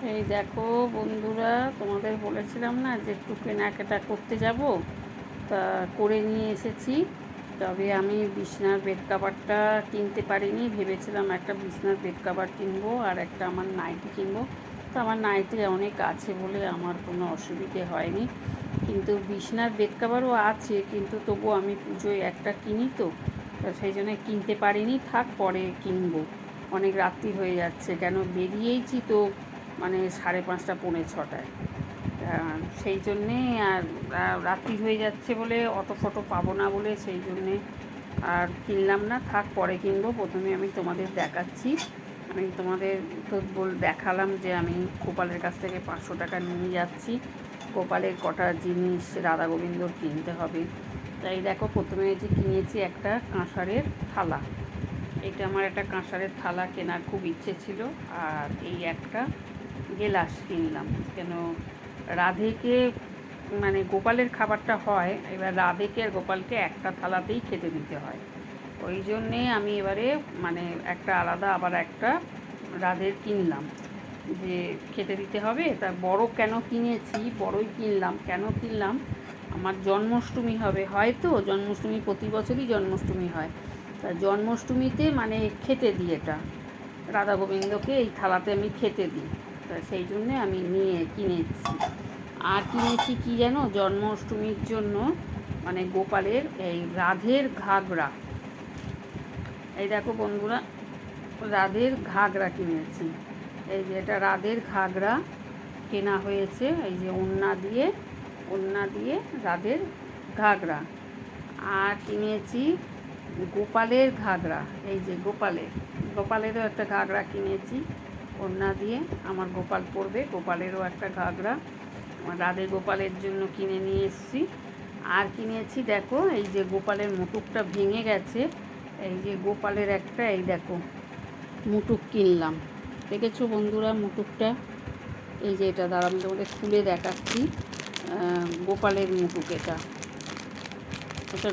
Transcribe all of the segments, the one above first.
এই দেখো বন্ধুরা, তোমাদের বলেছিলাম না যে একটু কেনাকাটা করতে যাব, তা করে নিয়ে এসেছি। তবে আমি বিছনার বেড কাভারটা কিনতে পারিনি। ভেবেছিলাম একটা বিছনার বেড কাভার কিনবো আর একটা আমার নাইটি কিনবো। তো আমার নাইটি অনেক আছে বলে আমার কোনো অসুবিধে হয়নি, কিন্তু বিছনার বেড কাভারও আছে, কিন্তু তবুও আমি পুজোয় একটা কিনি, তো সেই জন্য কিনতে পারিনি। থাক, পরে কিনবো। অনেক রাত্রি হয়ে যাচ্ছে, কেন বেরিয়েইছি তো মানে 5:30 পৌনে 6টায়। সেই জন্যে আর রাত্রি হয়ে যাচ্ছে বলে অটো ফটো পাবো না বলে সেই জন্যে আর কিনলাম না। থাক, পরে কিনবো। প্রথমে আমি তোমাদের দেখাচ্ছি। আমি তোমাদের তো দেখালাম যে আমি গোপালের কাছ থেকে 500 টাকা নিয়ে যাচ্ছি। গোপালের কটা জিনিস রাধা গোবিন্দর কিনতে হবে। তাই দেখো, প্রথমে যে কিনেছি একটা কাঁসারের থালা। এটা আমার একটা কাঁসারের থালা কেনার খুব ইচ্ছে ছিল। আর এই একটা গেলাস কিনলাম। কেন, রাধেকে মানে গোপালের খাবারটা হয়, এবার রাধেকে আর গোপালকে একটা থালাতেই খেতে দিতে হয়। ওই জন্যে আমি এবারে মানে একটা আলাদা আবার একটা রাধের কিনলাম, যে খেতে দিতে হবে। তা বড় কেন কিনেছি, বড়ই কিনলাম। কেন কিনলাম, আমার জন্মাষ্টমী হবে, হয়তো জন্মাষ্টমী প্রতি বছরই জন্মাষ্টমী হয়। তা জন্মাষ্টমীতে মানে খেতে দিই এটা, রাধা গোবিন্দকে এই থালাতে আমি খেতে দিই। তা সেই জন্যে আমি কিনেছি। আর কিনেছি কি যেন, জন্মাষ্টমীর জন্য মানে গোপালের এই রাধের ঘাগরা। এই দেখো বন্ধুরা, রাধের ঘাগরা কিনেছি। এই যে এটা রাধের ঘাগরা কেনা হয়েছে। এই যে ওড়না দিয়ে রাধের ঘাগরা। আর কিনেছি গোপালের ঘাগরা। এই যে গোপালেরও একটা ঘাগরা কিনেছি ওড়না দিয়ে। আমার গোপাল পরবে, গোপালেরও একটা ঘাগরা আমার রাধে গোপালের জন্য কিনে নিয়ে এসেছি। আর কিনেছি দেখো, এই যে গোপালের মুটুকটা ভেঙে গেছে, এই যে গোপালের একটা, এই দেখো মুটুক কিনলাম। দেখেছো বন্ধুরা মুটুকটা? এই যে এটা দ্বারা আমি তোমাদের খুলে দেখাচ্ছি। গোপালের মুটুক এটা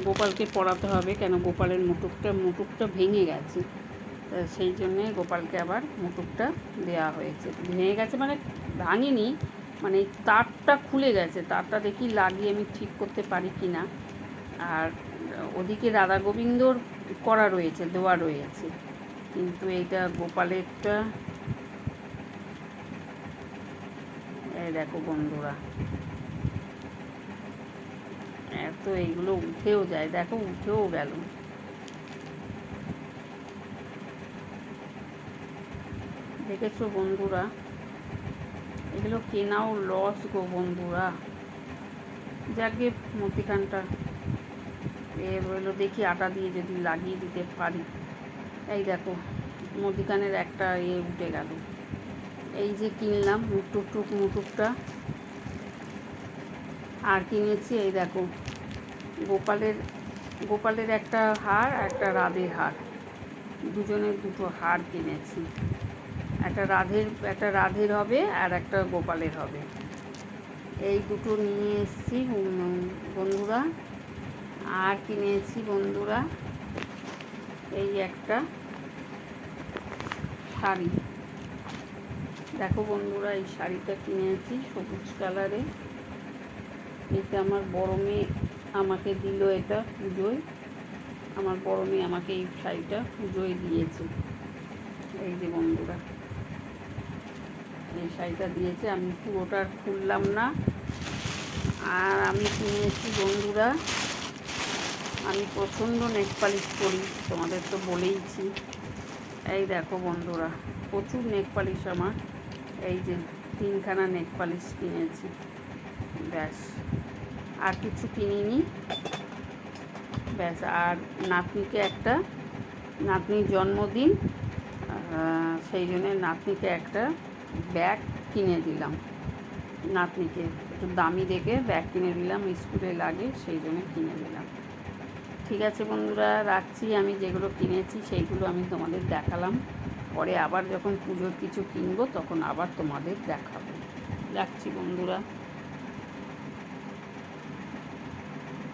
গোপালকে পরাতে হবে, কেন গোপালের মুটুকটা ভেঙে গেছে। সেই জন্যে গোপালকে আবার মুটুকটা দেওয়া হয়েছে। ভেঙে গেছে মানে ভাঙিনি, মানে তারটা খুলে গেছে। তারটা দেখি লাগিয়ে আমি ঠিক করতে পারি কি না। আর ওদিকে রাধা গোবিন্দর করা রয়েছে, দেওয়া রয়েছে, কিন্তু এইটা গোপালেরটা। এই দেখো বন্ধুরা, এত এইগুলো উঠেও যায়, দেখো উঠেও গেল। দেখেছো বন্ধুরা, এগুলো কেনাও লস গো বন্ধুরা। যাকে মতিখানটা রইলো, দেখি আটা দিয়ে যদি লাগিয়ে দিতে পারি। এই দেখো মতিখানের একটা উঠে গেল। এই যে কিনলাম মুটুকটা। আর কিনেছি এই দেখো গোপালের একটা হার, একটা রাধের হার, দুজনের দুটো হার কিনেছি। একটা রাধের হবে আর একটা গোপালের হবে। এই দুটো নিয়ে এসেছি বন্ধুরা। আর কিনেছি বন্ধুরা এই একটা শাড়ি। দেখো বন্ধুরা, এই শাড়িটা কিনেছি সবুজ কালারে। এটা আমার বড় মেয়ে আমাকে দিল, এটা পুজোয় আমার বড় মেয়ে আমাকে এই শাড়িটা পুজোয় দিয়েছে। এই যে বন্ধুরা, এই শাড়িটা দিয়েছে, আমি পুরোটা খুললাম না। আর আমি কিনেছি বন্ধুরা, আমি প্রচণ্ড নেক পালিশ করি, তোমাদের তো বলেইছি। এই দেখো বন্ধুরা, প্রচুর নেক পালিশ আমার। এই যে 3খানা নেক পালিশ কিনেছি, ব্যাস আর কিছু কিনিনি, ব্যাস। আর নাতনিকে একটা, নাতনির জন্মদিন, সেই জন্যে নাতনিকে একটা ব্যাগ কিনে দিলাম। নাতনিকে একটু দামি দেখে ব্যাগ কিনে দিলাম, স্কুলে লাগে, সেই জন্য কিনে দিলাম। ঠিক আছে বন্ধুরা, রাখছি। আমি যেগুলো কিনেছি সেইগুলো আমি তোমাদের দেখালাম। পরে আবার যখন পুজোর কিছু কিনবো তখন আবার তোমাদের দেখাবো। রাখছি বন্ধুরা।